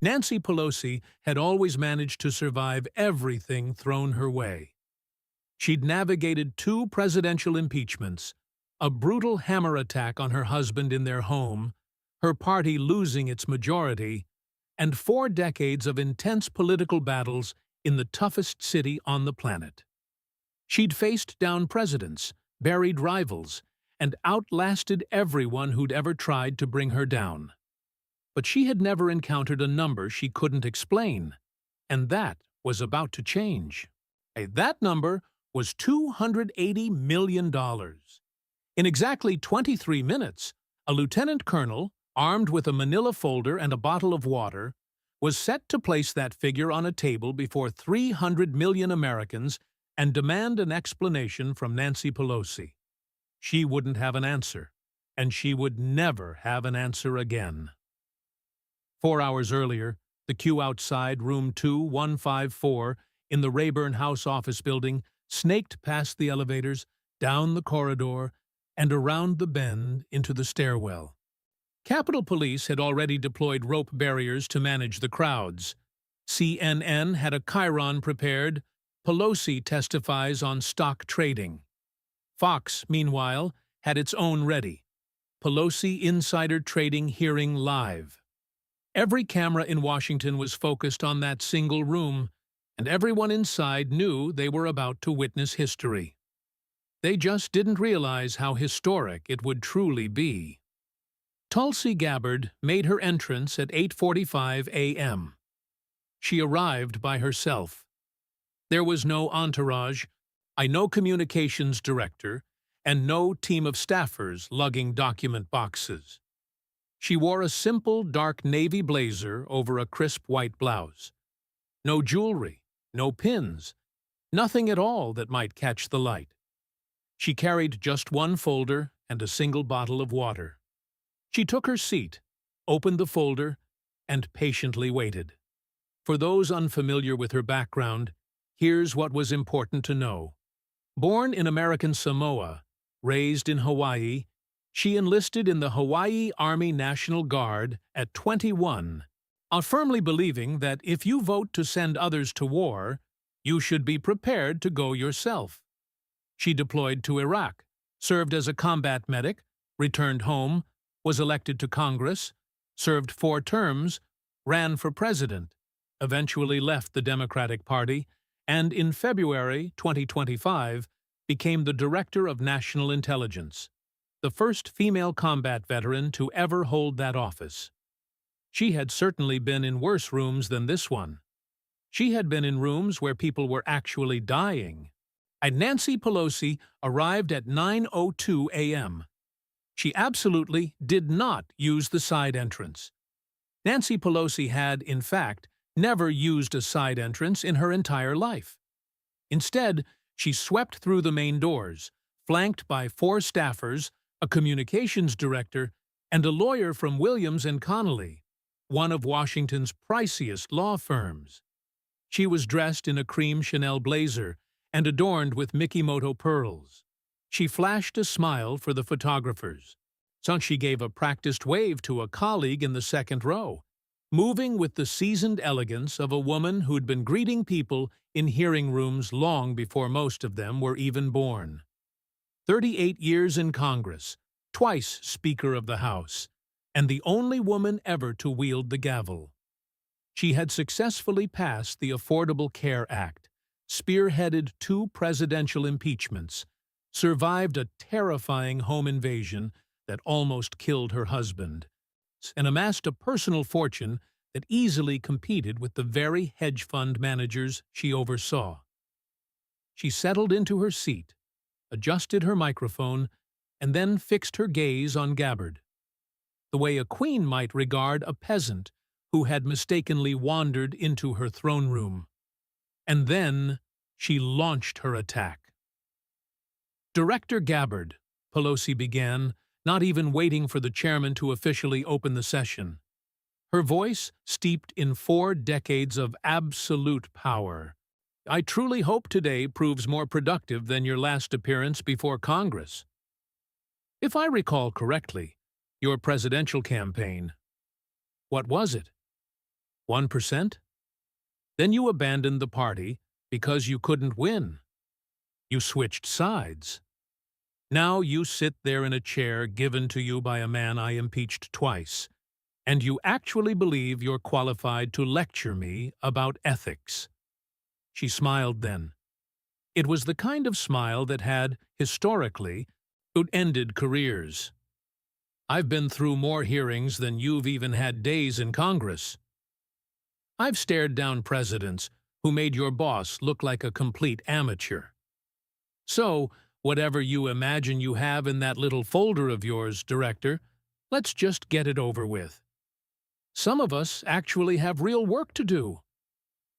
Nancy Pelosi had always managed to survive everything thrown her way. She'd navigated 2 presidential impeachments, a brutal hammer attack on her husband in their home, her party losing its majority, and 4 decades of intense political battles in the toughest city on the planet. She'd faced down presidents, buried rivals, and outlasted everyone who'd ever tried to bring her down. But she had never encountered a number she couldn't explain, and that was about to change. That number was $280 million. In exactly 23 minutes, a lieutenant colonel, armed with a manila folder and a bottle of water, was set to place that figure on a table before 300 million Americans and demand an explanation from Nancy Pelosi. She wouldn't have an answer, and she would never have an answer again. 4 hours earlier, the queue outside room 2154 in the Rayburn House office building snaked past the elevators, down the corridor, and around the bend into the stairwell. Capitol Police had already deployed rope barriers to manage the crowds. CNN had a chyron prepared. Pelosi testifies on stock trading. Fox, meanwhile, had its own ready. Pelosi insider trading hearing live. Every camera in Washington was focused on that single room, and everyone inside knew they were about to witness history. They just didn't realize how historic it would truly be. Tulsi Gabbard made her entrance at 8:45 a.m. She arrived by herself. There was no entourage, no communications director, and no team of staffers lugging document boxes. She wore a simple dark navy blazer over a crisp white blouse. No jewelry, no pins, nothing at all that might catch the light. She carried just one folder and a single bottle of water. She took her seat, opened the folder, and patiently waited. For those unfamiliar with her background, here's what was important to know. Born in American Samoa, raised in Hawaii, she enlisted in the Hawaii Army National Guard at 21, firmly believing that if you vote to send others to war, you should be prepared to go yourself. She deployed to Iraq, served as a combat medic, returned home, was elected to Congress, served 4 terms, ran for president, eventually left the Democratic Party, and in February 2025 became the Director of National Intelligence, the first female combat veteran to ever hold that office. She had certainly been in worse rooms than this one. She had been in rooms where people were actually dying. And Nancy Pelosi arrived at 9:02 a.m. She absolutely did not use the side entrance. Nancy Pelosi had, in fact, never used a side entrance in her entire life. Instead, she swept through the main doors, flanked by 4 staffers, a communications director, and a lawyer from Williams & Connolly, one of Washington's priciest law firms. She was dressed in a cream Chanel blazer and adorned with Mikimoto pearls. She flashed a smile for the photographers. So she gave a practiced wave to a colleague in the second row, moving with the seasoned elegance of a woman who'd been greeting people in hearing rooms long before most of them were even born. 38 years in Congress, twice Speaker of the House, and the only woman ever to wield the gavel. She had successfully passed the Affordable Care Act, spearheaded 2 presidential impeachments, survived a terrifying home invasion that almost killed her husband, and amassed a personal fortune that easily competed with the very hedge fund managers she oversaw. She settled into her seat, adjusted her microphone, and then fixed her gaze on Gabbard, the way a queen might regard a peasant who had mistakenly wandered into her throne room. And then she launched her attack. Director Gabbard, Pelosi began, not even waiting for the chairman to officially open the session. Her voice steeped in 4 decades of absolute power. I truly hope today proves more productive than your last appearance before Congress. If I recall correctly, your presidential campaign. What was it? 1%? Then you abandoned the party because you couldn't win. You switched sides. Now you sit there in a chair given to you by a man I impeached twice, and you actually believe you're qualified to lecture me about ethics. She smiled then. It was the kind of smile that had, historically, ended careers. I've been through more hearings than you've even had days in Congress. I've stared down presidents who made your boss look like a complete amateur. So, whatever you imagine you have in that little folder of yours, Director, let's just get it over with. Some of us actually have real work to do.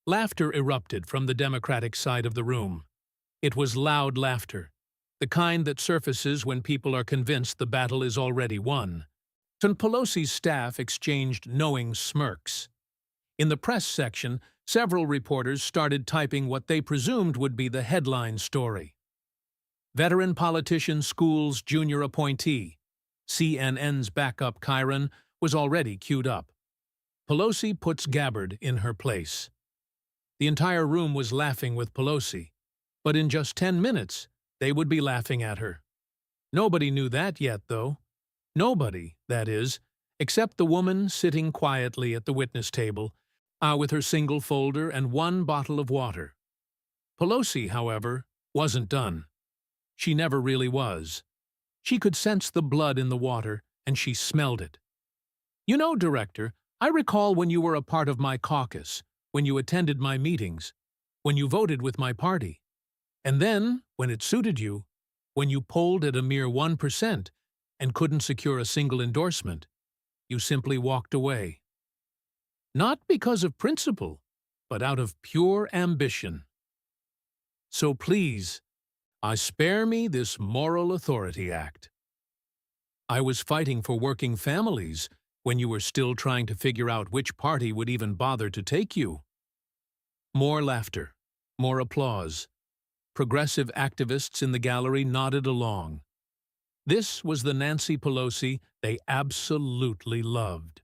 Laughter erupted from the Democratic side of the room. It was loud laughter, the kind that surfaces when people are convinced the battle is already won. And Pelosi's staff exchanged knowing smirks. In the press section, several reporters started typing what they presumed would be the headline story. Veteran politician schools junior appointee. CNN's backup Chiron was already queued up. Pelosi puts Gabbard in her place. The entire room was laughing with Pelosi, but in just 10 minutes, they would be laughing at her. Nobody knew that yet, though. Nobody, that is, except the woman sitting quietly at the witness table, with her single folder and one bottle of water. Pelosi, however, wasn't done. She never really was. She could sense the blood in the water, and she smelled it. You know, Director, I recall when you were a part of my caucus, when you attended my meetings, when you voted with my party. And then, when it suited you, when you polled at a mere 1% and couldn't secure a single endorsement, you simply walked away. Not because of principle, but out of pure ambition. So please, spare me this moral authority act. I was fighting for working families when you were still trying to figure out which party would even bother to take you. More laughter, more applause. Progressive activists in the gallery nodded along. This was the Nancy Pelosi they absolutely loved.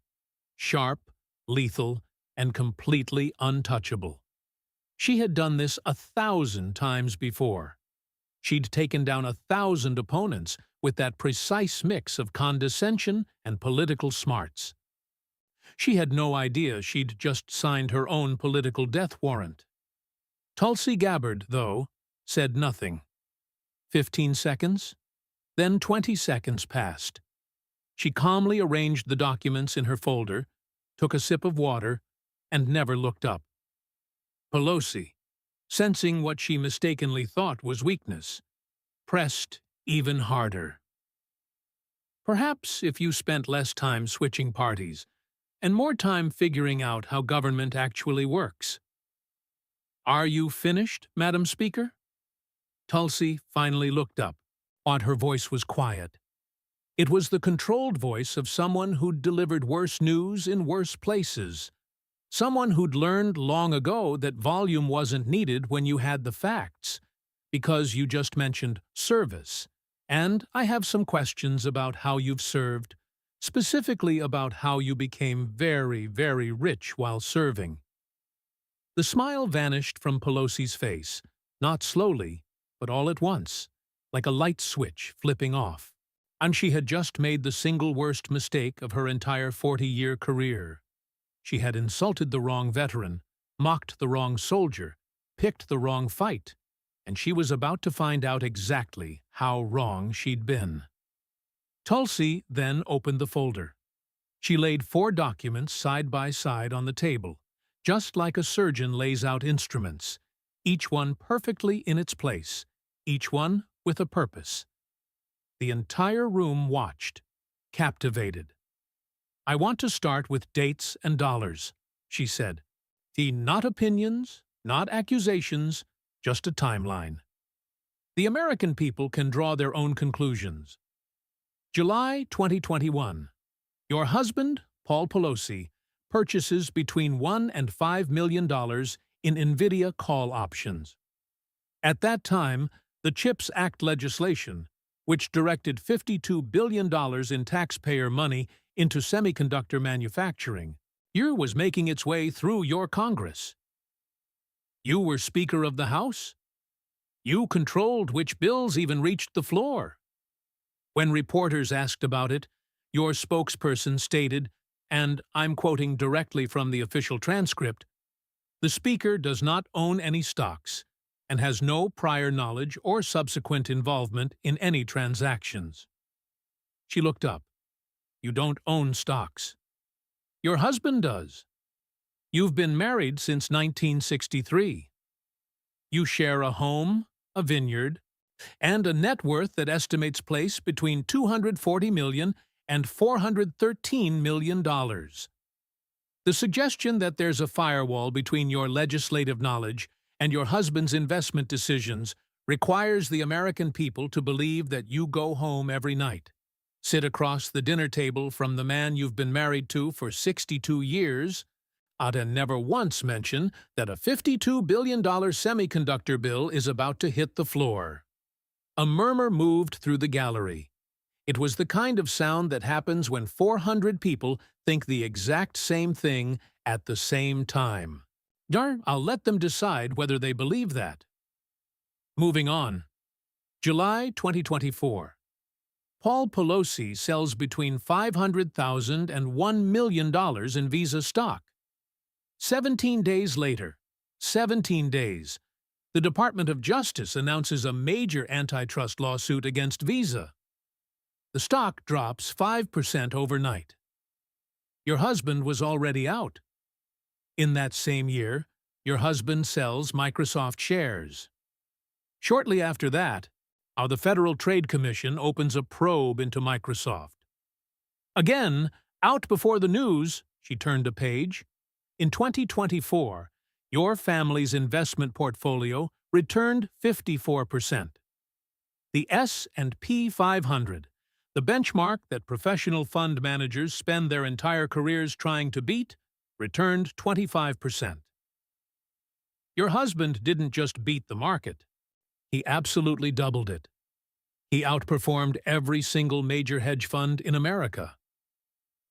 Sharp, lethal, and completely untouchable. She had done this 1,000 times before. She'd taken down 1,000 opponents with that precise mix of condescension and political smarts. She had no idea she'd just signed her own political death warrant. Tulsi Gabbard, though, said nothing. 15 seconds, then 20 seconds passed. She calmly arranged the documents in her folder, took a sip of water, and never looked up. Pelosi, sensing what she mistakenly thought was weakness, pressed even harder. Perhaps if you spent less time switching parties and more time figuring out how government actually works. Are you finished, Madam Speaker? Tulsi finally looked up, but her voice was quiet. It was the controlled voice of someone who'd delivered worse news in worse places. Someone who'd learned long ago that volume wasn't needed when you had the facts, because you just mentioned service. And I have some questions about how you've served, specifically about how you became very, very rich while serving. The smile vanished from Pelosi's face, not slowly, but all at once, like a light switch flipping off. And she had just made the single worst mistake of her entire 40-year career. She had insulted the wrong veteran, mocked the wrong soldier, picked the wrong fight, and she was about to find out exactly how wrong she'd been. Tulsi then opened the folder. She laid 4 documents side by side on the table, just like a surgeon lays out instruments, each one perfectly in its place, each one with a purpose. The entire room watched, captivated. I want to start with dates and dollars, she said. Not opinions, not accusations, just a timeline. The American people can draw their own conclusions. July 2021. Your husband, Paul Pelosi, purchases between $1 and $5 million in NVIDIA call options. At that time, the CHIPS Act legislation, which directed $52 billion in taxpayer money into semiconductor manufacturing, Year was making its way through your Congress. You were Speaker of the House. You controlled which bills even reached the floor. When reporters asked about it, your spokesperson stated, and I'm quoting directly from the official transcript, "The Speaker does not own any stocks and has no prior knowledge or subsequent involvement in any transactions." She looked up. You don't own stocks. Your husband does. You've been married since 1963. You share a home, a vineyard, and a net worth that estimates place between $240 million and $413 million. The suggestion that there's a firewall between your legislative knowledge and your husband's investment decisions requires the American people to believe that you go home every night, sit across the dinner table from the man you've been married to for 62 years, and never once mention that a $52 billion semiconductor bill is about to hit the floor. A murmur moved through the gallery. It was the kind of sound that happens when 400 people think the exact same thing at the same time. I'll let them decide whether they believe that. Moving on. July 2024. Paul Pelosi sells between $500,000 and $1 million in Visa stock. 17 days later, 17 days, the Department of Justice announces a major antitrust lawsuit against Visa. The stock drops 5% overnight. Your husband was already out. In that same year, your husband sells Microsoft shares. Shortly after that, the Federal Trade Commission opens a probe into Microsoft. Again, out before the news, she turned a page. In 2024, your family's investment portfolio returned 54%. The S&P 500, the benchmark that professional fund managers spend their entire careers trying to beat, returned 25%. Your husband didn't just beat the market. He absolutely doubled it. He outperformed every single major hedge fund in America.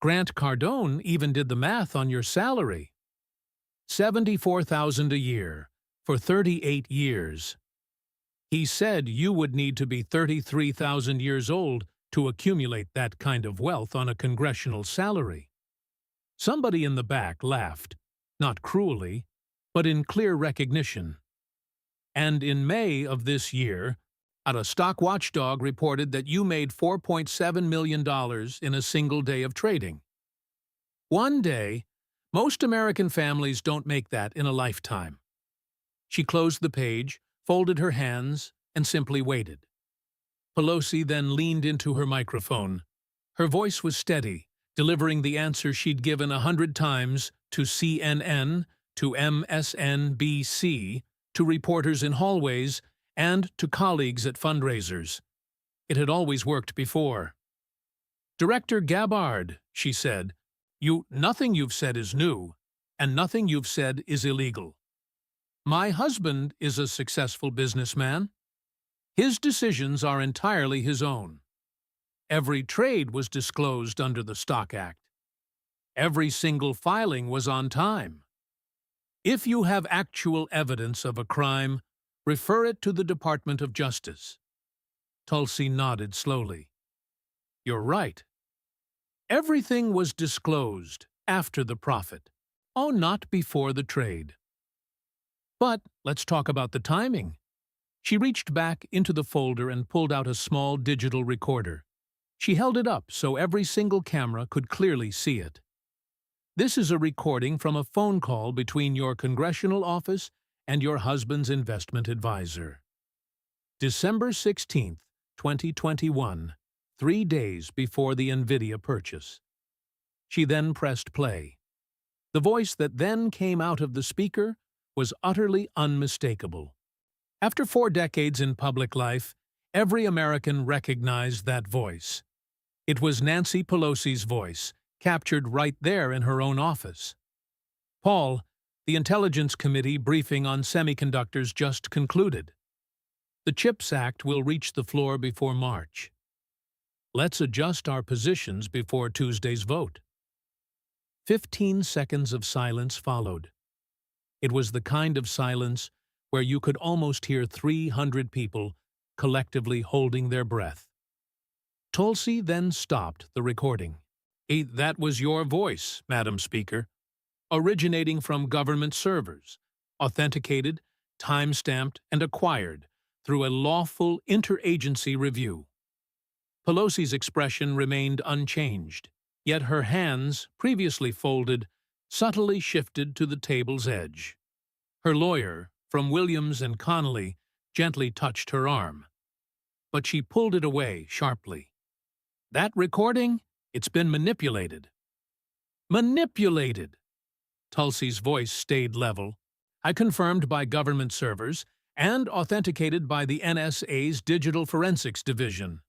Grant Cardone even did the math on your salary. $74,000 a year for 38 years. He said you would need to be 33,000 years old to accumulate that kind of wealth on a congressional salary. Somebody in the back laughed, not cruelly, but in clear recognition. And in May of this year, a stock watchdog reported that you made $4.7 million in a single day of trading. One day, most American families don't make that in a lifetime. She closed the page, folded her hands, and simply waited. Pelosi then leaned into her microphone. Her voice was steady, delivering the answer she'd given 100 times to CNN, to MSNBC, to reporters in hallways, and to colleagues at fundraisers. It had always worked before. "Director Gabbard," she said, nothing you've said is new, and nothing you've said is illegal. My husband is a successful businessman. His decisions are entirely his own. Every trade was disclosed under the Stock Act. Every single filing was on time. If you have actual evidence of a crime, refer it to the Department of Justice. Tulsi nodded slowly. You're right. Everything was disclosed after the profit, not before the trade. But let's talk about the timing. She reached back into the folder and pulled out a small digital recorder. She held it up so every single camera could clearly see it. This is a recording from a phone call between your congressional office and your husband's investment advisor. December 16, 2021, 3 days before the NVIDIA purchase. She then pressed play. The voice that then came out of the speaker was utterly unmistakable. After 4 decades in public life, every American recognized that voice. It was Nancy Pelosi's voice, captured right there in her own office. Paul, the Intelligence Committee briefing on semiconductors just concluded. The CHIPS Act will reach the floor before March. Let's adjust our positions before Tuesday's vote. 15 seconds of silence followed. It was the kind of silence where you could almost hear 300 people collectively holding their breath. Tulsi then stopped the recording. That was your voice, Madam Speaker, originating from government servers, authenticated, time-stamped, and acquired through a lawful interagency review. Pelosi's expression remained unchanged, yet her hands, previously folded, subtly shifted to the table's edge. Her lawyer, from Williams and Connolly, gently touched her arm, but she pulled it away sharply. That recording? It's been manipulated. Manipulated! Tulsi's voice stayed level. I confirmed by government servers and authenticated by the NSA's Digital Forensics Division.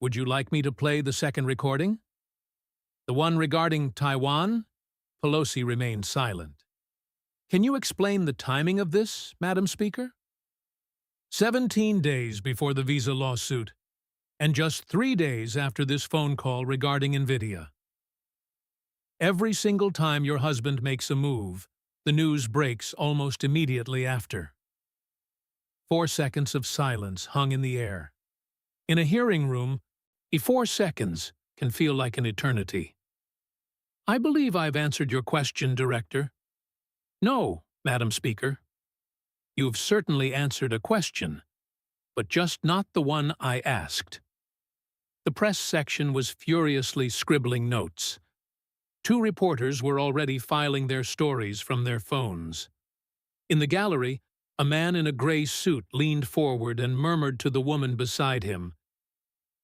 Would you like me to play the second recording? The one regarding Taiwan? Pelosi remained silent. Can you explain the timing of this, Madam Speaker? 17 days before the visa lawsuit, and just 3 days after this phone call regarding NVIDIA. Every single time your husband makes a move, the news breaks almost immediately after. 4 seconds of silence hung in the air. In a hearing room, 4 seconds can feel like an eternity. I believe I've answered your question, Director. No, Madam Speaker. You've certainly answered a question, but just not the one I asked. The press section was furiously scribbling notes. 2 reporters were already filing their stories from their phones. In the gallery, a man in a gray suit leaned forward and murmured to the woman beside him,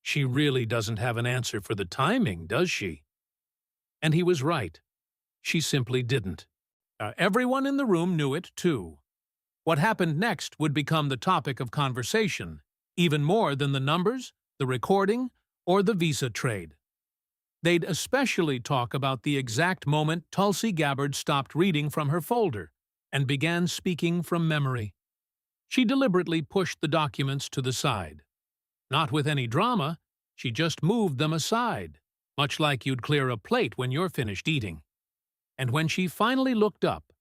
"She really doesn't have an answer for the timing, does she?" And he was right. She simply didn't. Everyone in the room knew it, too. What happened next would become the topic of conversation, even more than the numbers, the recording, or the visa trade. They'd especially talk about the exact moment Tulsi Gabbard stopped reading from her folder and began speaking from memory. She deliberately pushed the documents to the side. Not with any drama, she just moved them aside, much like you'd clear a plate when you're finished eating. And when she finally looked up,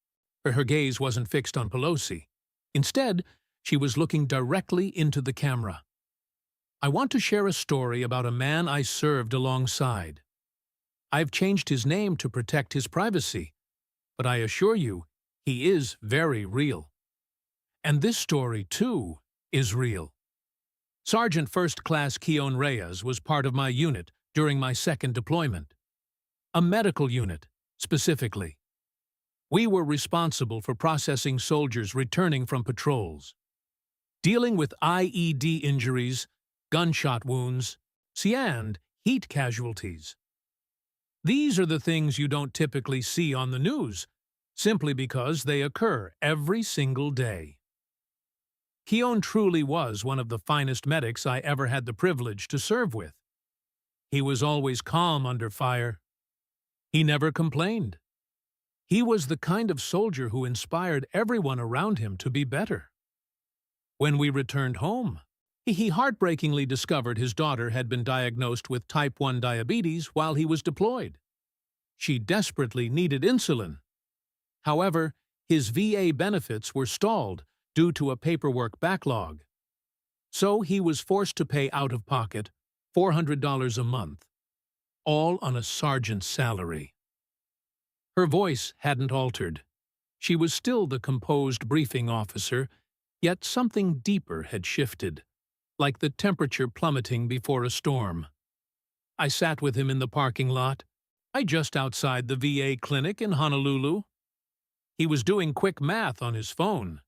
her gaze wasn't fixed on Pelosi. Instead, she was looking directly into the camera. I want to share a story about a man I served alongside. I've changed his name to protect his privacy, but I assure you, he is very real. And this story, too, is real. Sergeant First Class Keon Reyes was part of my unit during my second deployment. A medical unit, specifically. We were responsible for processing soldiers returning from patrols, dealing with IED injuries, gunshot wounds, and heat casualties. These are the things you don't typically see on the news, simply because they occur every single day. Keon truly was one of the finest medics I ever had the privilege to serve with. He was always calm under fire. He never complained. He was the kind of soldier who inspired everyone around him to be better. When we returned home, he heartbreakingly discovered his daughter had been diagnosed with type 1 diabetes while he was deployed. She desperately needed insulin. However, his VA benefits were stalled due to a paperwork backlog. So he was forced to pay out of pocket $400 a month, all on a sergeant's salary. Her voice hadn't altered. She was still the composed briefing officer, yet something deeper had shifted, like the temperature plummeting before a storm. I sat with him in the parking lot, just outside the VA clinic in Honolulu. He was doing quick math on his phone.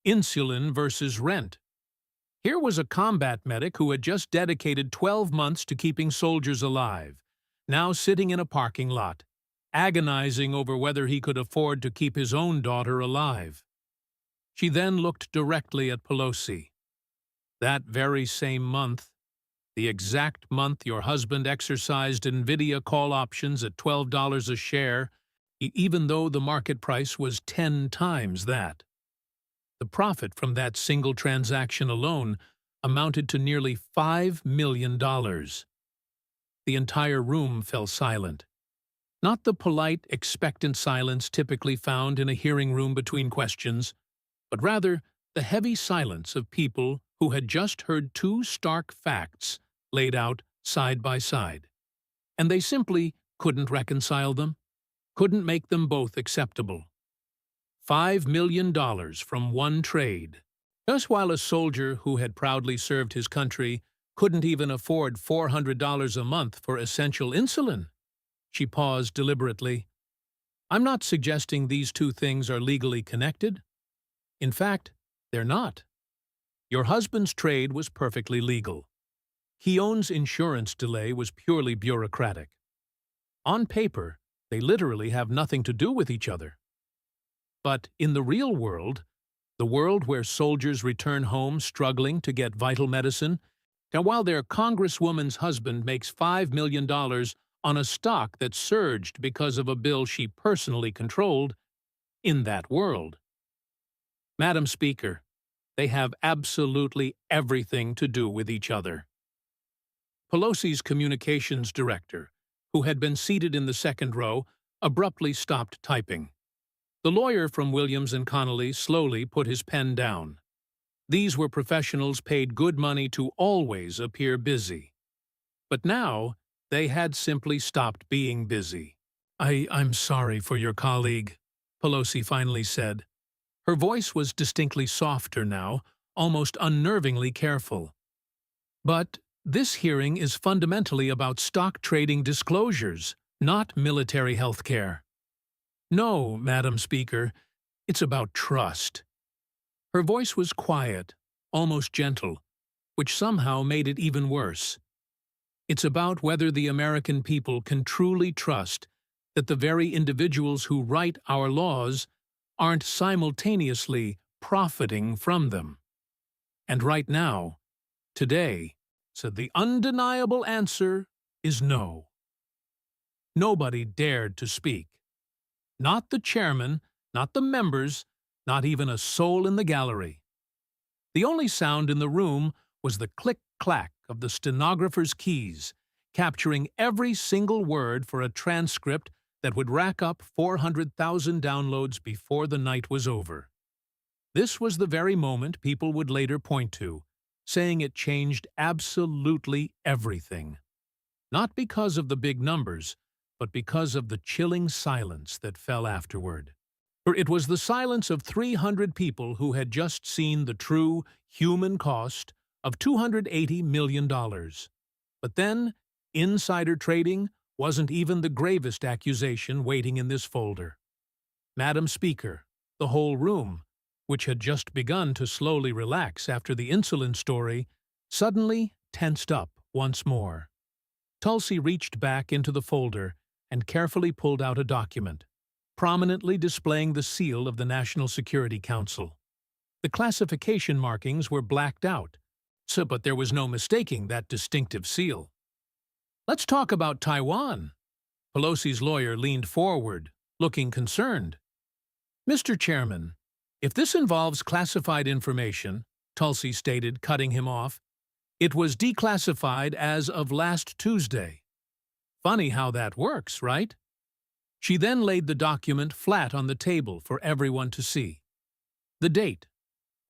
Insulin versus rent. Here was a combat medic who had just dedicated 12 months to keeping soldiers alive, now sitting in a parking lot, agonizing over whether he could afford to keep his own daughter alive. She then looked directly at Pelosi. That very same month, the exact month your husband exercised NVIDIA call options at $12 a share, even though the market price was 10 times that. The profit from that single transaction alone amounted to nearly $5 million. The entire room fell silent. Not the polite, expectant silence typically found in a hearing room between questions, but rather the heavy silence of people who had just heard two stark facts laid out side by side. And they simply couldn't reconcile them, couldn't make them both acceptable. $5 million from one trade. Just while a soldier who had proudly served his country couldn't even afford $400 a month for essential insulin. She paused deliberately. I'm not suggesting these two things are legally connected. In fact, they're not. Your husband's trade was perfectly legal. Keown's insurance delay was purely bureaucratic. On paper, they literally have nothing to do with each other. But in the real world, the world where soldiers return home struggling to get vital medicine, and while their congresswoman's husband makes $5 million on a stock that surged because of a bill she personally controlled, in that world. Madam Speaker, they have absolutely everything to do with each other. Pelosi's communications director, who had been seated in the second row, abruptly stopped typing. The lawyer from Williams and Connolly slowly put his pen down. These were professionals paid good money to always appear busy. But now, they had simply stopped being busy. I'm sorry for your colleague, Pelosi finally said. Her voice was distinctly softer now, almost unnervingly careful. But this hearing is fundamentally about stock trading disclosures, not military health care. No, Madam Speaker, it's about trust. Her voice was quiet, almost gentle, which somehow made it even worse. It's about whether the American people can truly trust that the very individuals who write our laws aren't simultaneously profiting from them. And right now, today, said the undeniable answer is no. Nobody dared to speak. Not the chairman, not the members, not even a soul in the gallery. The only sound in the room was the click-clack of the stenographer's keys, capturing every single word for a transcript that would rack up 400,000 downloads before the night was over. This was the very moment people would later point to, saying it changed absolutely everything. Not because of the big numbers, but because of the chilling silence that fell afterward. For it was the silence of 300 people who had just seen the true human cost of $280 million. But then, insider trading wasn't even the gravest accusation waiting in this folder. Madam Speaker, the whole room, which had just begun to slowly relax after the insulin story, suddenly tensed up once more. Tulsi reached back into the folder and carefully pulled out a document, prominently displaying the seal of the National Security Council. The classification markings were blacked out, but there was no mistaking that distinctive seal. Let's talk about Taiwan. Pelosi's lawyer leaned forward, looking concerned. Mr. Chairman, if this involves classified information, Tulsi stated, cutting him off, it was declassified as of last Tuesday. Funny how that works, right? She then laid the document flat on the table for everyone to see. The date,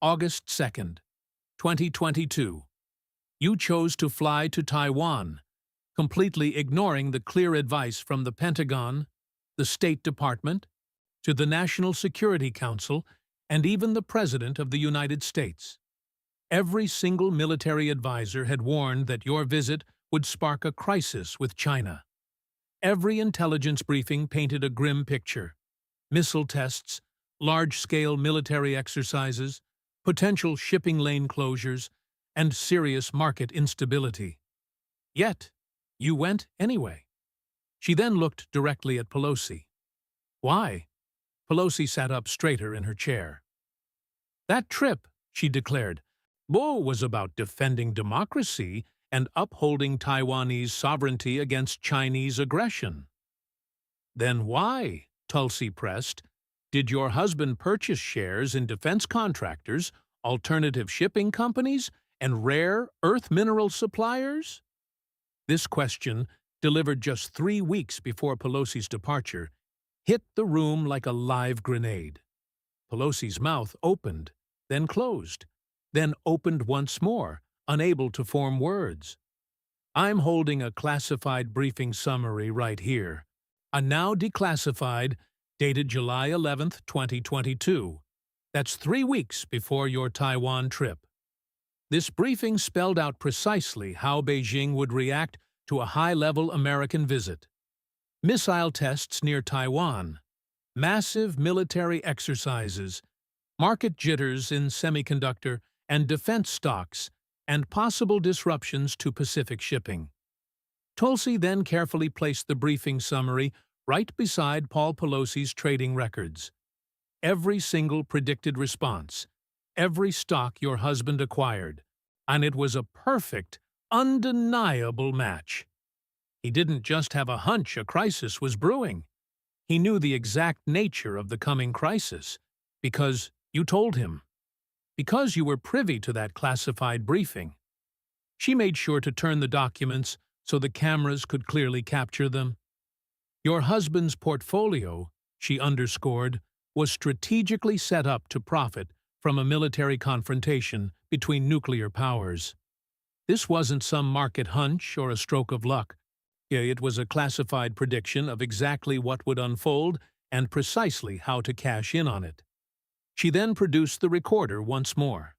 August 2nd, 2022. You chose to fly to Taiwan, completely ignoring the clear advice from the Pentagon, the State Department, to the National Security Council, and even the President of the United States. Every single military advisor had warned that your visit would spark a crisis with China. Every intelligence briefing painted a grim picture. Missile tests, large-scale military exercises, potential shipping lane closures, and serious market instability. Yet, you went anyway. She then looked directly at Pelosi. Why? Pelosi sat up straighter in her chair. That trip, she declared, was about defending democracy and upholding Taiwanese sovereignty against Chinese aggression. Then why, Tulsi pressed, did your husband purchase shares in defense contractors, alternative shipping companies, and rare earth mineral suppliers? This question delivered just 3 weeks before Pelosi's departure, hit the room like a live grenade. Pelosi's mouth opened, then closed, then opened once more, unable to form words. I'm holding a classified briefing summary right here, a now declassified, dated July 11th, 2022. That's 3 weeks before your Taiwan trip. This briefing spelled out precisely how Beijing would react to a high-level American visit. Missile tests near Taiwan, massive military exercises, market jitters in semiconductor and defense stocks, and possible disruptions to Pacific shipping. Tulsi then carefully placed the briefing summary right beside Paul Pelosi's trading records. Every single predicted response, every stock your husband acquired, and it was a perfect, undeniable match. He didn't just have a hunch a crisis was brewing. He knew the exact nature of the coming crisis, because you told him. Because you were privy to that classified briefing. She made sure to turn the documents so the cameras could clearly capture them. Your husband's portfolio, she underscored, was strategically set up to profit from a military confrontation between nuclear powers. This wasn't some market hunch or a stroke of luck. It was a classified prediction of exactly what would unfold and precisely how to cash in on it. She then produced the recorder once more.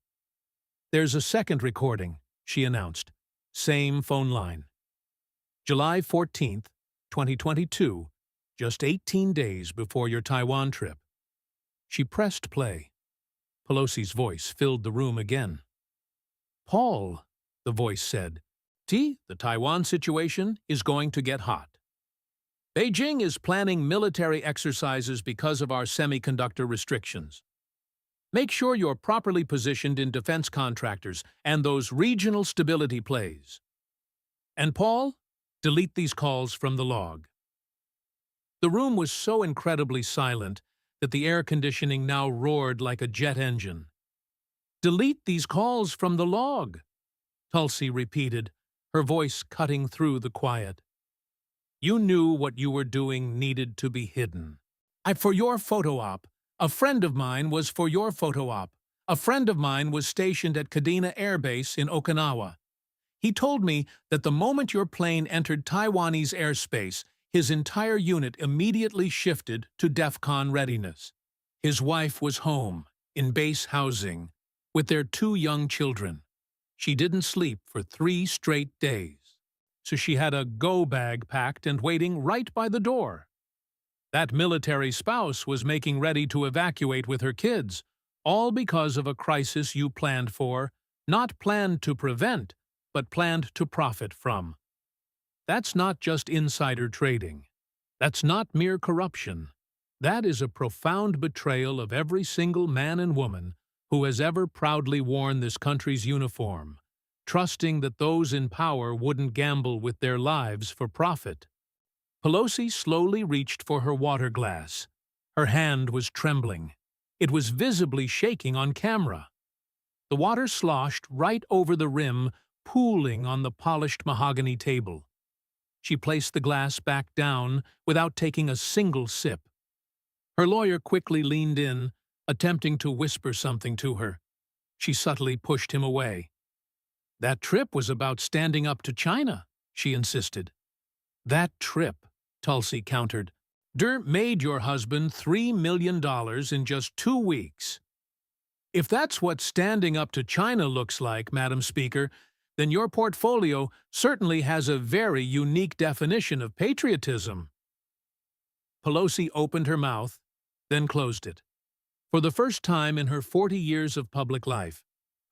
There's a second recording, she announced. Same phone line. July 14th, 2022, just 18 days before your Taiwan trip. She pressed play. Pelosi's voice filled the room again. Paul, the voice said, the Taiwan situation is going to get hot. Beijing is planning military exercises because of our semiconductor restrictions. Make sure you're properly positioned in defense contractors and those regional stability plays. And Paul, delete these calls from the log. The room was so incredibly silent that the air conditioning now roared like a jet engine. Delete these calls from the log, Tulsi repeated, her voice cutting through the quiet. You knew what you were doing needed to be hidden. For your photo op. A friend of mine was for your photo op. A friend of mine was stationed at Kadena Air Base in Okinawa. He told me that the moment your plane entered Taiwanese airspace, his entire unit immediately shifted to DEFCON readiness. His wife was home, in base housing, with their 2 young children. She didn't sleep for 3 straight days, so she had a go bag packed and waiting right by the door. That military spouse was making ready to evacuate with her kids, all because of a crisis you planned for, not planned to prevent, but planned to profit from. That's not just insider trading. That's not mere corruption. That is a profound betrayal of every single man and woman who has ever proudly worn this country's uniform, trusting that those in power wouldn't gamble with their lives for profit. Pelosi slowly reached for her water glass. Her hand was trembling. It was visibly shaking on camera. The water sloshed right over the rim, pooling on the polished mahogany table. She placed the glass back down without taking a single sip. Her lawyer quickly leaned in, attempting to whisper something to her. She subtly pushed him away. That trip was about standing up to China, she insisted. That trip, Tulsi countered, made your husband $3 million in just 2 weeks. If that's what standing up to China looks like, Madam Speaker, then your portfolio certainly has a very unique definition of patriotism. Pelosi opened her mouth, then closed it. For the first time in her 40 years of public life,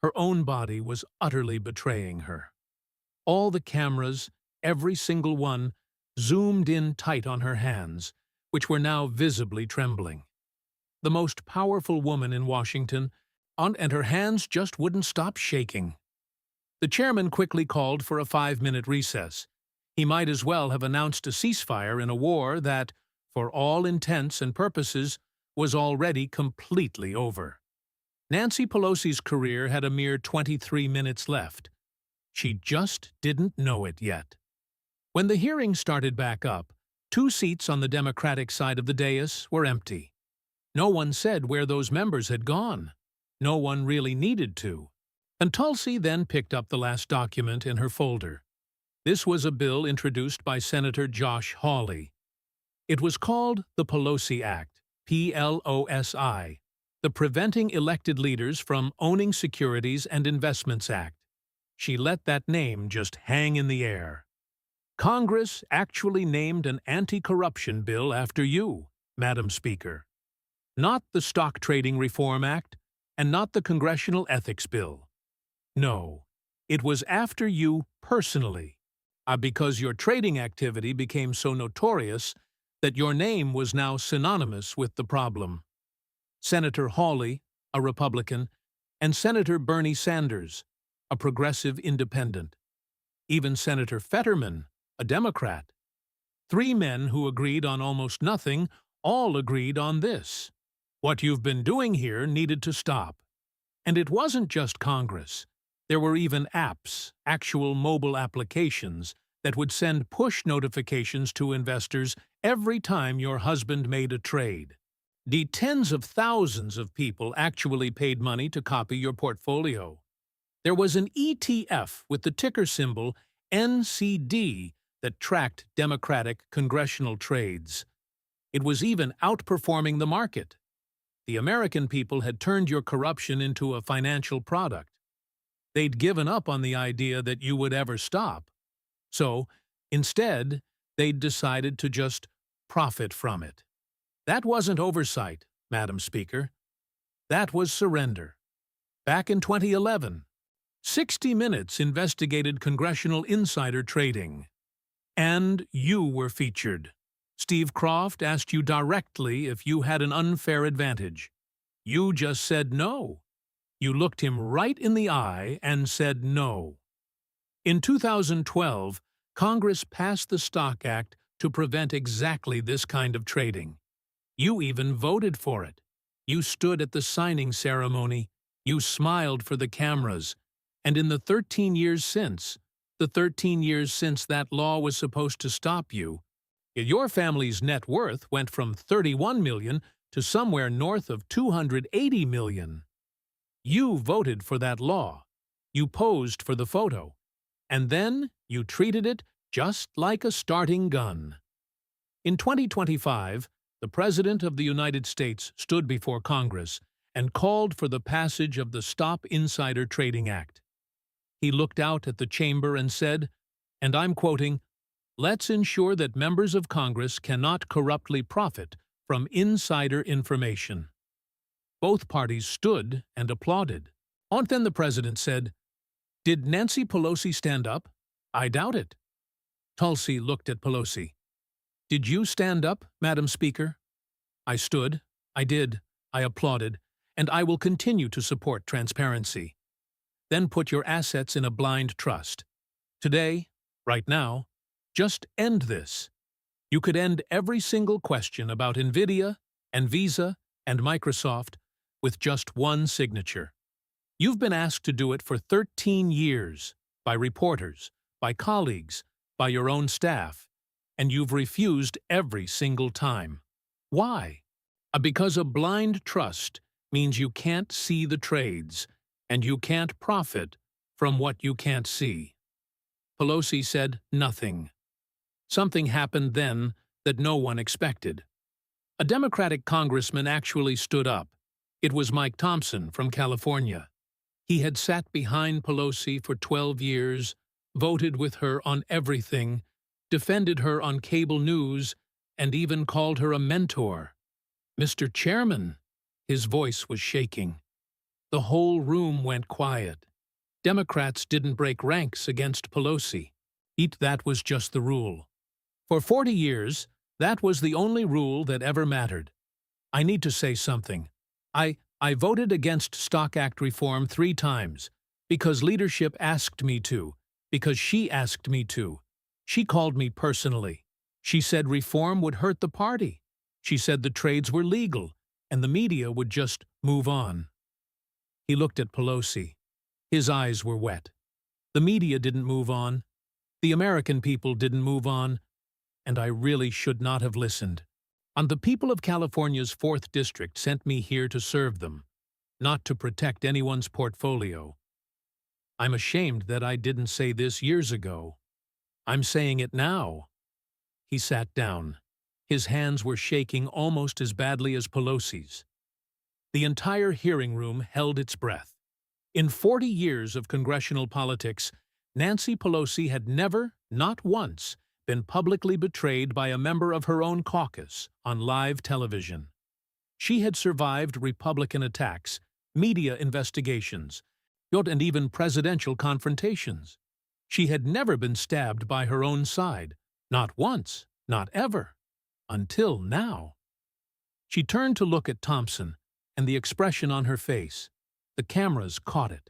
her own body was utterly betraying her. All the cameras, every single one, zoomed in tight on her hands, which were now visibly trembling. The most powerful woman in Washington, and her hands just wouldn't stop shaking. The chairman quickly called for a 5-minute recess. He might as well have announced a ceasefire in a war that, for all intents and purposes, was already completely over. Nancy Pelosi's career had a mere 23 minutes left. She just didn't know it yet. When the hearing started back up, 2 seats on the Democratic side of the dais were empty. No one said where those members had gone. No one really needed to. And Tulsi then picked up the last document in her folder. This was a bill introduced by Senator Josh Hawley. It was called the Pelosi Act, PLOSI, the Preventing Elected Leaders from Owning Securities and Investments Act. She let that name just hang in the air. Congress actually named an anti-corruption bill after you, Madam Speaker. Not the Stock Trading Reform Act, and not the Congressional Ethics Bill. No, it was after you personally, because your trading activity became so notorious that your name was now synonymous with the problem. Senator Hawley, a Republican, and Senator Bernie Sanders, a progressive independent. Even Senator Fetterman, a Democrat. 3 men who agreed on almost nothing, all agreed on this. What you've been doing here needed to stop. And it wasn't just Congress. There were even apps, actual mobile applications, that would send push notifications to investors every time your husband made a trade. Tens of thousands of people actually paid money to copy your portfolio. There was an ETF with the ticker symbol NCD that tracked Democratic congressional trades. It was even outperforming the market. The American people had turned your corruption into a financial product. They'd given up on the idea that you would ever stop. So, instead, they'd decided to just profit from it. That wasn't oversight, Madam Speaker. That was surrender. Back in 2011, 60 Minutes investigated congressional insider trading. And you were featured. Steve Croft asked you directly if you had an unfair advantage. You just said no. You looked him right in the eye and said no. In 2012, Congress passed the Stock Act to prevent exactly this kind of trading. You even voted for it. You stood at the signing ceremony. You smiled for the cameras. And in the 13 years since that law was supposed to stop you, your family's net worth went from $31 million to somewhere north of $280 million. You voted for that law. You posed for the photo. And then you treated it just like a starting gun. In 2025, the President of the United States stood before Congress and called for the passage of the Stop Insider Trading Act. He looked out at the chamber and said, and I'm quoting, "Let's ensure that members of Congress cannot corruptly profit from insider information." Both parties stood and applauded. And then the President said, "Did Nancy Pelosi stand up? I doubt it." Tulsi looked at Pelosi. "Did you stand up, Madam Speaker?" "I stood. I did. I applauded. And I will continue to support transparency." Then put your assets in a blind trust. Today, right now, just end this. You could end every single question about NVIDIA and Visa and Microsoft with just one signature. You've been asked to do it for 13 years, by reporters, by colleagues, by your own staff, and you've refused every single time. Why? Because a blind trust means you can't see the trades, and you can't profit from what you can't see. Pelosi said nothing. Something happened then that no one expected. A Democratic congressman actually stood up. It was Mike Thompson from California. He had sat behind Pelosi for 12 years, voted with her on everything, defended her on cable news, and even called her a mentor. "Mr. Chairman," his voice was shaking. The whole room went quiet. Democrats didn't break ranks against Pelosi. That was just the rule. For 40 years, that was the only rule that ever mattered. I need to say something. I voted against Stock Act reform 3 times, because leadership asked me to, because she asked me to. She called me personally. She said reform would hurt the party. She said the trades were legal, and the media would just move on. He looked at Pelosi. His eyes were wet. The media didn't move on. The American people didn't move on, and I really should not have listened. And the people of California's 4th District sent me here to serve them, not to protect anyone's portfolio. I'm ashamed that I didn't say this years ago. I'm saying it now." He sat down. His hands were shaking almost as badly as Pelosi's. The entire hearing room held its breath. In 40 years of congressional politics, Nancy Pelosi had never, not once, been publicly betrayed by a member of her own caucus on live television. She had survived Republican attacks, media investigations, and even presidential confrontations. She had never been stabbed by her own side, not once, not ever, until now. She turned to look at Thompson, and the expression on her face, the cameras caught it.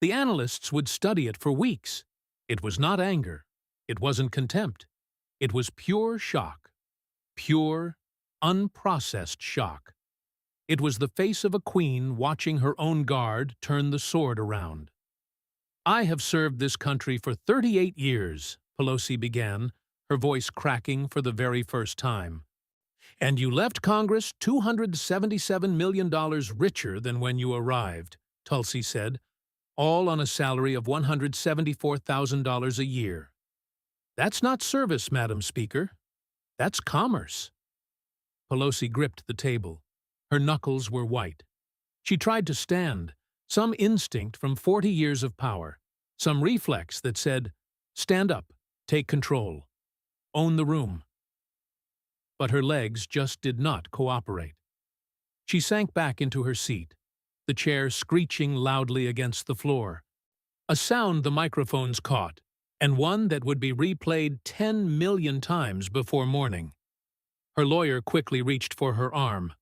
The analysts would study it for weeks. It was not anger. It wasn't contempt. It was pure shock. Pure, unprocessed shock. It was the face of a queen watching her own guard turn the sword around. "I have served this country for 38 years, Pelosi began, her voice cracking for the very first time. "And you left Congress $277 million richer than when you arrived," Tulsi said, "all on a salary of $174,000 a year. That's not service, Madam Speaker. That's commerce." Pelosi gripped the table. Her knuckles were white. She tried to stand, some instinct from 40 years of power, some reflex that said, "Stand up, take control, own the room." But her legs just did not cooperate. She sank back into her seat, the chair screeching loudly against the floor, a sound the microphones caught, and one that would be replayed 10 million times before morning. Her lawyer quickly reached for her arm.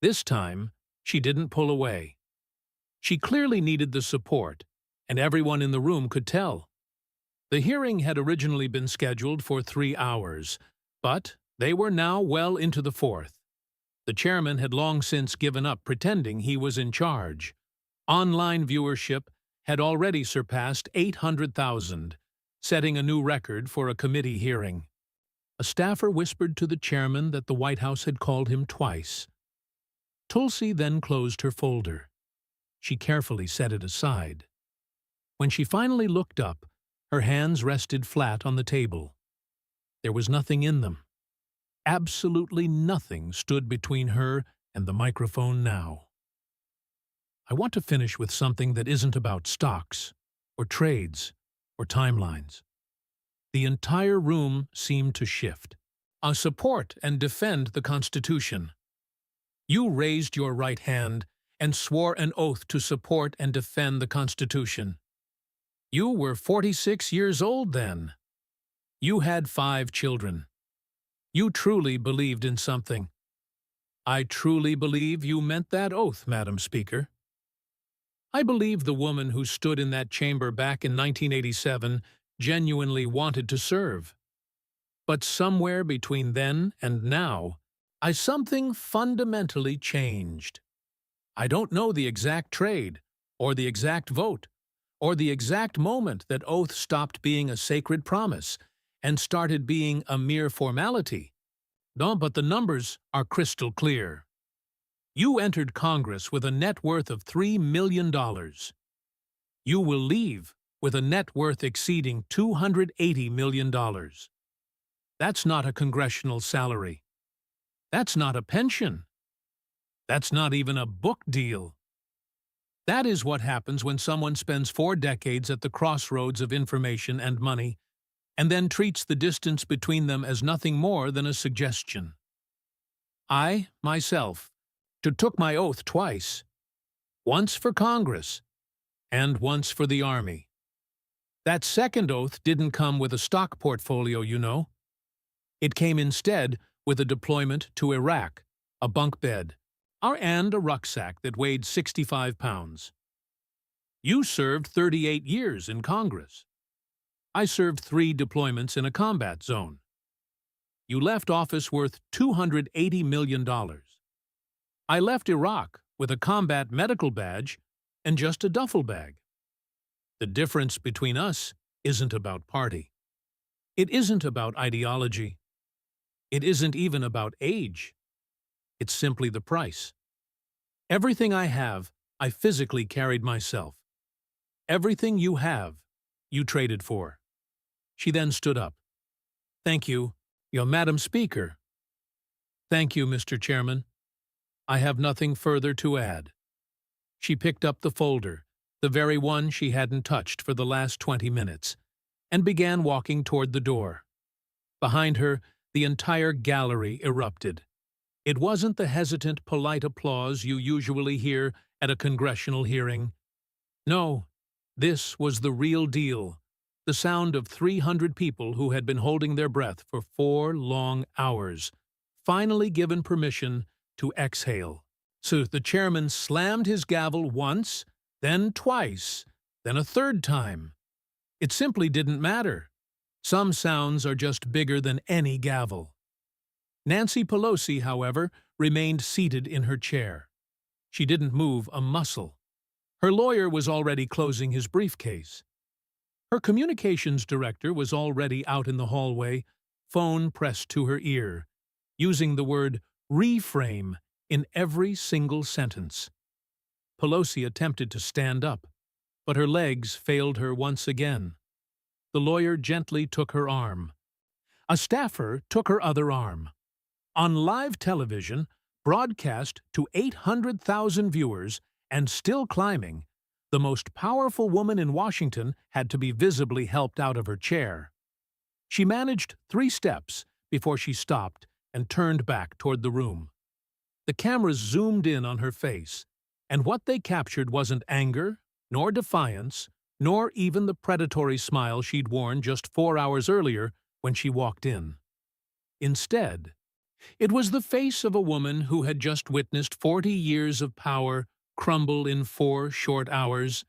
This time, she didn't pull away. She clearly needed the support, and everyone in the room could tell. The hearing had originally been scheduled for 3 hours, but they were now well into the 4th. The chairman had long since given up pretending he was in charge. Online viewership had already surpassed 800,000, setting a new record for a committee hearing. A staffer whispered to the chairman that the White House had called him twice. Tulsi then closed her folder. She carefully set it aside. When she finally looked up, her hands rested flat on the table. There was nothing in them. Absolutely nothing stood between her and the microphone now. I want to finish with something that isn't about stocks, or trades, or timelines. The entire room seemed to shift. Support and defend the Constitution. You raised your right hand and swore an oath to support and defend the Constitution. You were 46 years old then. You had 5 children. You truly believed in something. I truly believe you meant that oath, Madam Speaker. I believe the woman who stood in that chamber back in 1987 genuinely wanted to serve. But somewhere between then and now, something fundamentally changed. I don't know the exact trade, or the exact vote, or the exact moment that oath stopped being a sacred promise and started being a mere formality. No, but the numbers are crystal clear. You entered Congress with a net worth of $3 million. You will leave with a net worth exceeding $280 million. That's not a congressional salary. That's not a pension. That's not even a book deal. That is what happens when someone spends 4 decades at the crossroads of information and money, and then treats the distance between them as nothing more than a suggestion. I, myself, took my oath twice, once for Congress, and once for the Army. That second oath didn't come with a stock portfolio, you know. It came instead with a deployment to Iraq, a bunk bed, and a rucksack that weighed 65 pounds. You served 38 years in Congress. I served 3 deployments in a combat zone. You left office worth $280 million. I left Iraq with a combat medical badge and just a duffel bag. The difference between us isn't about party. It isn't about ideology. It isn't even about age. It's simply the price. Everything I have, I physically carried myself. Everything you have, you traded for. She then stood up. Thank you, your Madam Speaker. Thank you, Mr. Chairman. I have nothing further to add. She picked up the folder, the very one she hadn't touched for the last 20 minutes, and began walking toward the door. Behind her, the entire gallery erupted. It wasn't the hesitant, polite applause you usually hear at a congressional hearing. No, this was the real deal, the sound of 300 people who had been holding their breath for 4 long hours, finally given permission to exhale. So the chairman slammed his gavel once, then twice, then a third time. It simply didn't matter. Some sounds are just bigger than any gavel. Nancy Pelosi, however, remained seated in her chair. She didn't move a muscle. Her lawyer was already closing his briefcase. Her communications director was already out in the hallway, phone pressed to her ear, using the word reframe in every single sentence. Pelosi attempted to stand up, but her legs failed her once again. The lawyer gently took her arm. A staffer took her other arm. On live television, broadcast to 800,000 viewers, and still climbing, the most powerful woman in Washington had to be visibly helped out of her chair. She managed 3 steps before she stopped and turned back toward the room. The cameras zoomed in on her face, and what they captured wasn't anger, nor defiance, nor even the predatory smile she'd worn just 4 hours earlier when she walked in. Instead, it was the face of a woman who had just witnessed 40 years of power crumble in 4 short hours,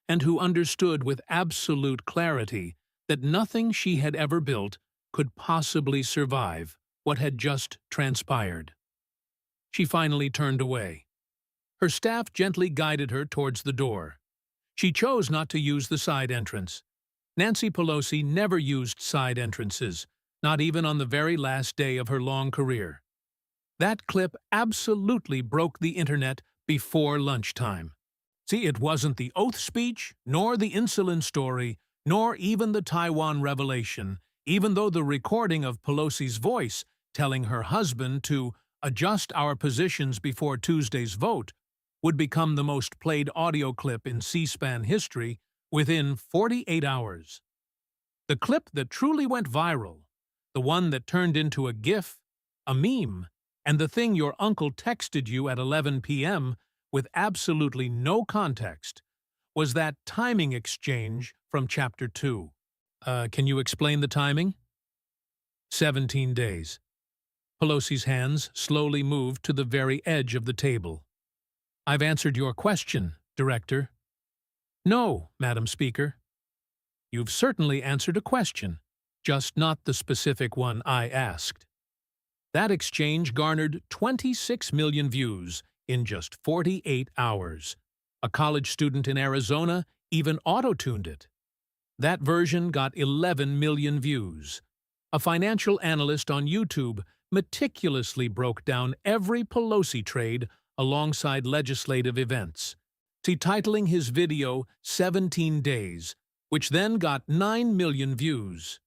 and who understood with absolute clarity that nothing she had ever built could possibly survive what had just transpired. She finally turned away. Her staff gently guided her towards the door. She chose not to use the side entrance. Nancy Pelosi never used side entrances, not even on the very last day of her long career. That clip absolutely broke the internet before lunchtime. See, it wasn't the oath speech, nor the insulin story, nor even the Taiwan revelation, even though the recording of Pelosi's voice telling her husband to adjust our positions before Tuesday's vote would become the most played audio clip in C-SPAN history within 48 hours. The clip that truly went viral, the one that turned into a GIF, a meme, and the thing your uncle texted you at 11 p.m. with absolutely no context, was that timing exchange from Chapter 2. Can you explain the timing? 17 days. Pelosi's hands slowly moved to the very edge of the table. I've answered your question, Director. No, Madam Speaker. You've certainly answered a question, just not the specific one I asked. That exchange garnered 26 million views in just 48 hours. A college student in Arizona even auto-tuned it. That version got 11 million views. A financial analyst on YouTube meticulously broke down every Pelosi trade alongside legislative events, titling his video 17 Days, which then got 9 million views.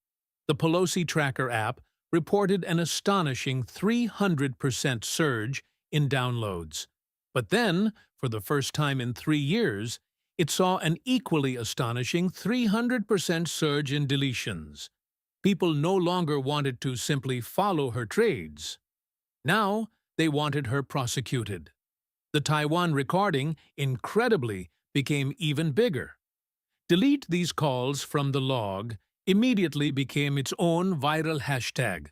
The Pelosi Tracker app reported an astonishing 300% surge in downloads. But then, for the first time in 3 years, it saw an equally astonishing 300% surge in deletions. People no longer wanted to simply follow her trades. Now, they wanted her prosecuted. The Taiwan recording, incredibly, became even bigger. Delete these calls from the log immediately became its own viral hashtag.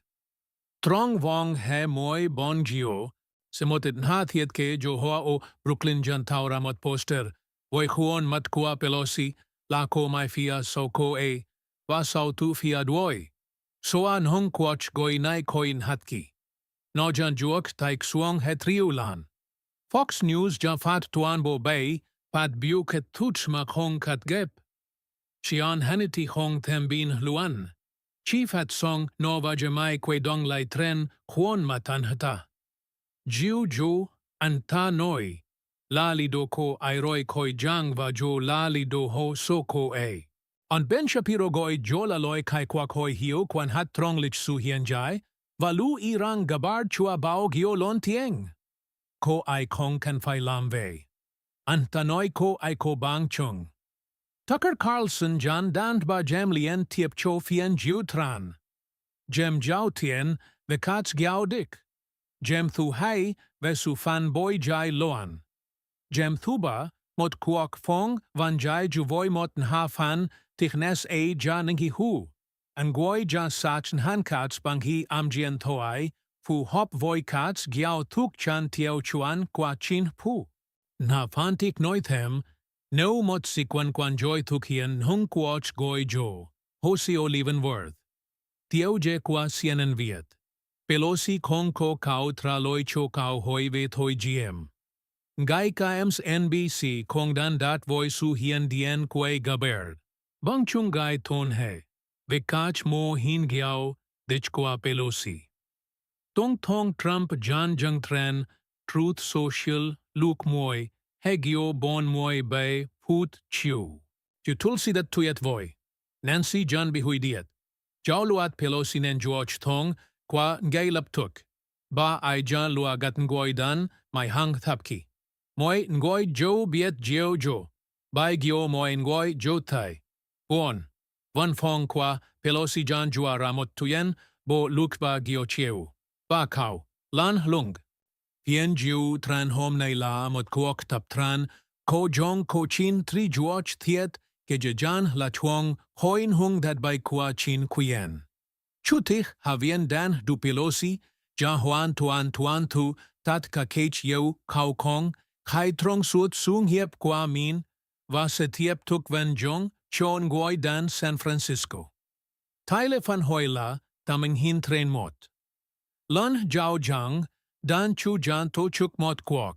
Trong vong hai moi bon gio, semotit nathiet ke jo hoa o Brooklyn jantaura mot poster, voi huon mat kua Pelosi, lako mai fia so ko e, va sau tu fia doi. Soa nhong kwach goi nai koin hatki. No jan juok taik suong he triulan. Fox News jafat tuan bo bay, pat buket tuchma hong kat gep. Xian Hannity hong them bin luan. Chief at song Nova Jamai kwe dong lai tren Kwon matan hata. Jiu ju anta noi. Lali do ko airoi koi jang va jo lali do ho so ko a. On Ben Shapiro goi jo laloi kai kwak hoi hiu kwan hat trong lich su hien jai, valu irang gabar chua bao gio lon tieng. Ko ai kong kan fai lam vei. Antanoi ko ai ko bang chung. Tucker Carlson Jan dant ba jem lien tiep cho fien jiu tran. Jem jiao tien ve kats giao dik. Jem thu hai ve su fan boy jai loan. Jem thuba mot kuok fong van jai ju voi mot nha fan tichnes a ja ningi hu. An goi ja sach han kats bang hi amjien toai fu hop voi kats giao thuk chan tiao chuan kwa chin pu. Na fantik noithem no mot sikwan kwan joy thuk hien hung kuoch goi jo. Hosi Olivenworth. Tiao je kwa CNN Viet. Pelosi kong ko kao tra loi cho kao hoi ve thoi GM. Gai kaems NBC kong dan dat voi su hien dien kwe gaber. Bang chung gai ton hai. Vikach mo hin gyao dich kwa Pelosi. Tong tong Trump Jan jang tren Truth Social Luke Moy Hegyo bon Moy bay Put Chiu. Ju tulsi dat tuyet voi. Nancy Jan bihui diet. Jau luat Pelosi nen George Tong kwa ngay laptuk. Ba ai jan lua gat ngoi dan mai hang thapki. Moi ngoi jo biet jeo jo. Bai gyo moi ngoi jo tai. Bon. Van fong kwa Pelosi jan jua ramot tuyen bo luk ba gyo chieu. Ba kao. Lan lung. Hien jiu tran hom nay la mot kuok tap tran ko jong ko chin tri juoch thiet ke je jan la chuong hoin hung dat bai kwa chin kuyen. Chutich havien dan du Pelosi ja huan tuan tu tat ka kech yeu kau kong kai trong suot sung hiep kwa min va se tiep tuk ven jong chon goi dan San Francisco. Taile van hoila taming hin train mot. Lon jiao jang dan chu jan to chuk mot kwok.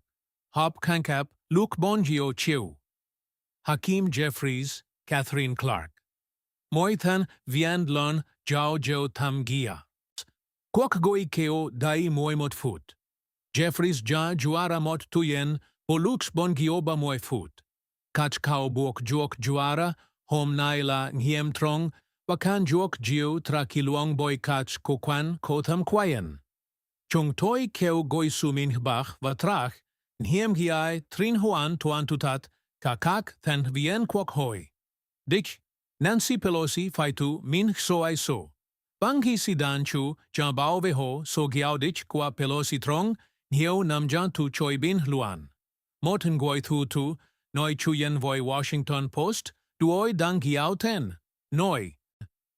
Hop kankap Luke Bongio chiu. Hakeem Jeffries, Catherine Clark. Moithan viand lon jiao jo tam gia. Kwok goi keo dai moi mot foot. Jeffries ja juara mot tuyen o Luke's Bongio ba moi foot. Kach kao buok jok juara hom naila ngiem trong wakan jok jiu tra kiluang boy kach kokwan kotam kwayen. Chung toi keo goi sumin bach vatrach ngiem giai trin huan tuan tutat kakak than vien kwok hoi. Dich Nancy Pelosi faitu min so ai so. Banghi si dan chu jan bao ve ho so giao dich kwa Pelosi trong hieo nam jan tu choi bin luan. Moten goi thu tu noi chuyen voi Washington Post duoi dang giao ten. Noi.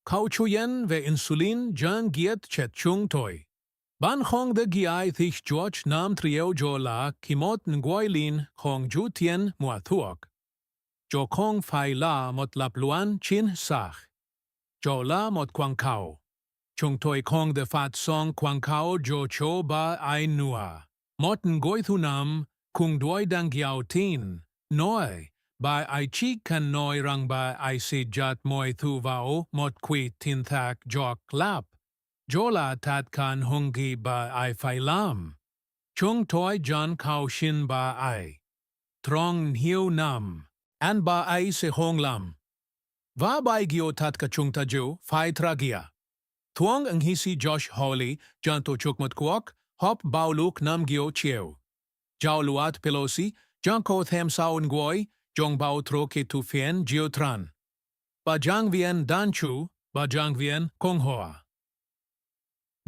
Kau chuyen ve insulin jan giet chet chung toi. Ban hong de giai thich George nam trio jo la kimot ngoi lin hong ju tien mua thuok. Jo kong fai la mot lap luan chin sach. Jo la mot kwang kao. Chung toi kong de fat song kwang kao jo cho ba ai nua. Mot ngoi thu nam kung doi dang giao tin. Noi. Ba ai chi kan noi rang ba ai si jat moi thu vao mot qui tin thak jok lap. Jola tat kan hungi ba ai fai lam. Chung toi jan kao shin ba ai. Trong hiu nam. An ba ai se hong lam. Va bai gio tat ka chung ta ju fai tragia. Thuong ang hisi Josh Hawley jan to chuk mot kuok hop bao luk nam gio chieu. Jau luat Pelosi jan ko them sao ngoi jong bao tro ke tu fien gio tran. Ba jang vien dan chu ba jang vien kong hoa.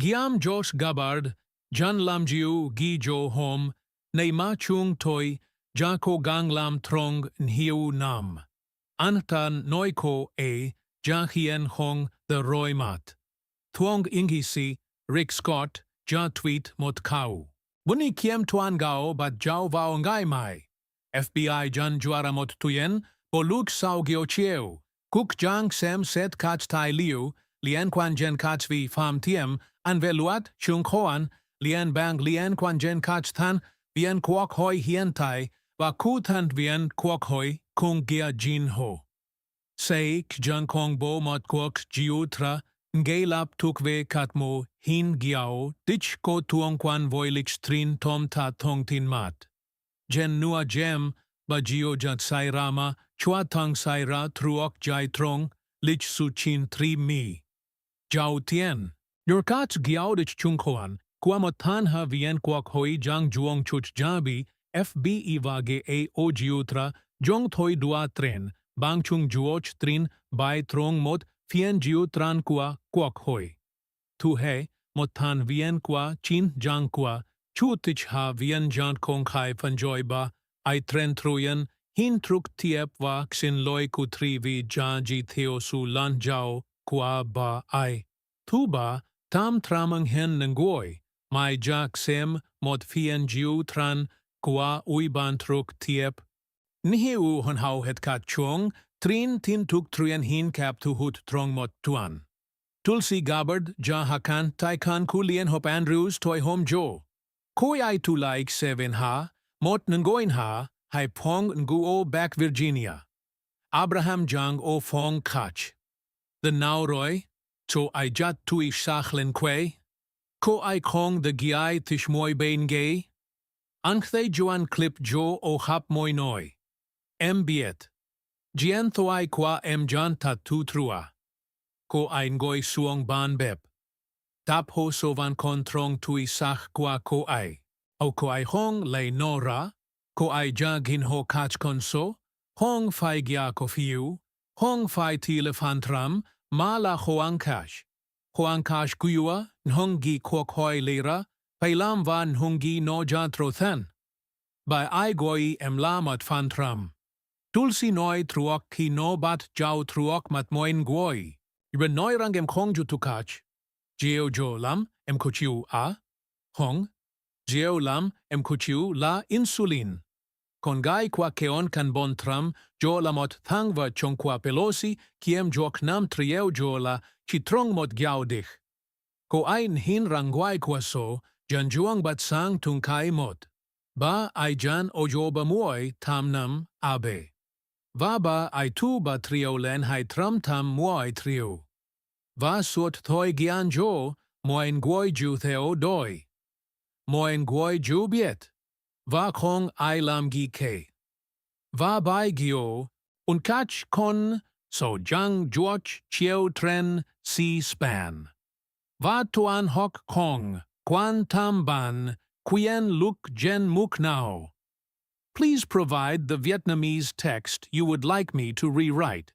Giam Josh Gabbard, Jan Lam Jiu Gi Jo Hom, Nei Ma Chung Toi, Jako Gang Lam Trong Nhiu Nam. Antan Noiko A, Ja Hien Hong The Roy Mat. Thuong Ingisi, Rick Scott, Ja Tweet Mot Kau. Buni Kiem Tuan Gao Bat Jau Vao Ngai Mai. FBI Jan Juara Mot Tuyen, Boluk Sao Gio Chieu. Kuk Jang Sem Set Kach Tai Liu, Lien Quan Jen Kach Vi Pham Tiem, An Veluat Chung Hoan, Lien Bang Lien Quan Jen Kach Tan, Vien Kwok Hoi Hien Tai, Va Ku Tan Vien Kwok Hoi, Kung Gia Jin Ho. Say Kjang Kong Bo Mot Kwok Jiu Tra, Ngay lap tukve katmo hin giao dich ko tuong kwan voilix trin tom ta tong tin mat. Jen nua jem ba gio jat sai rama chua tang sai ra truok jai trong lich su chin tri mi. Jiao tien. Your kats giao dich chung koan kuamotan ha vien kwak hoi jang juong chuch jabi FB ivage AO giutra jong thoi dua tren bang chung juoch trin bai trong mot fien jiu tran qua kwak hoi. Tu he, motan vien qua chin jang qua, chu tich ha vien jant kong khai fanjoy ba, ai tren truyen, hin truk tiep va xin loi ku tri vi ja ji theo su lan jao, qua ba ai. Tu ba, tam tramang hen ngoi, mai jak sem, mot fien jiu tran, qua ui ban truk tiep. Nihi u hon hao het kat chong, trin tin tuk truyen hin kap tu hut trong mot tuan. Tulsi Gabbard, Ja Hakan, Taikan Kulien Hop Andrews, Toy Home Joe. Koi I tu like seven ha, mot ngoin ha, hai pong nguo back Virginia. Abraham Jang o fong kach. The Nauroi, cho I jat tui sachlen kwe. Ko I kong the giai tishmoy bain gay. Ankthe Joan clip jo o hap moy noi. Biet. Gien thoai qua jan ta tu trua. Ko ein goi suong ban bep. Tap ho so van kon trong tui sach qua ko ai. Au ko ai hong lei nora. Ko ai jag hin ho kach konso. Hong fai gia ko fiu. Hong fai tile fan tram. Ma la hoang kash. Hoang kash kuyua. Nhong gi kwok hoi lira. Pailam van hongi no jantro than. By ai goi lamat fan tram. Tulsi noi truok ki no bat jau truok mat moin goi. Iben neurang em kong ju tukach. Geo jo lam em kuchiu a. Hong. Geo lam em kuchiu la insulin. Kongai kwa keon kan bon tram jo lamot thangva chong kwa Pelosi kiem jok nam trieu jo la chitrong mot gyao dich. Ko ein hin rangwai kwa so jan juang bat sang tung kai mot. Ba ai jan ojo ba muoi tam nam abe. Va ba ai tu ba trio len hai tram tam muoi trio. Va suot thoi gian jo, moen guoi ju theo doi. Moen guoi ju biet. Va kong ai lam gi ke. Va bai gio, un kach kon, so jang juoch chieo tren si span. Va tuan hok kong, quan tam ban, quien luk jen muk nao. Please provide the Vietnamese text you would like me to rewrite.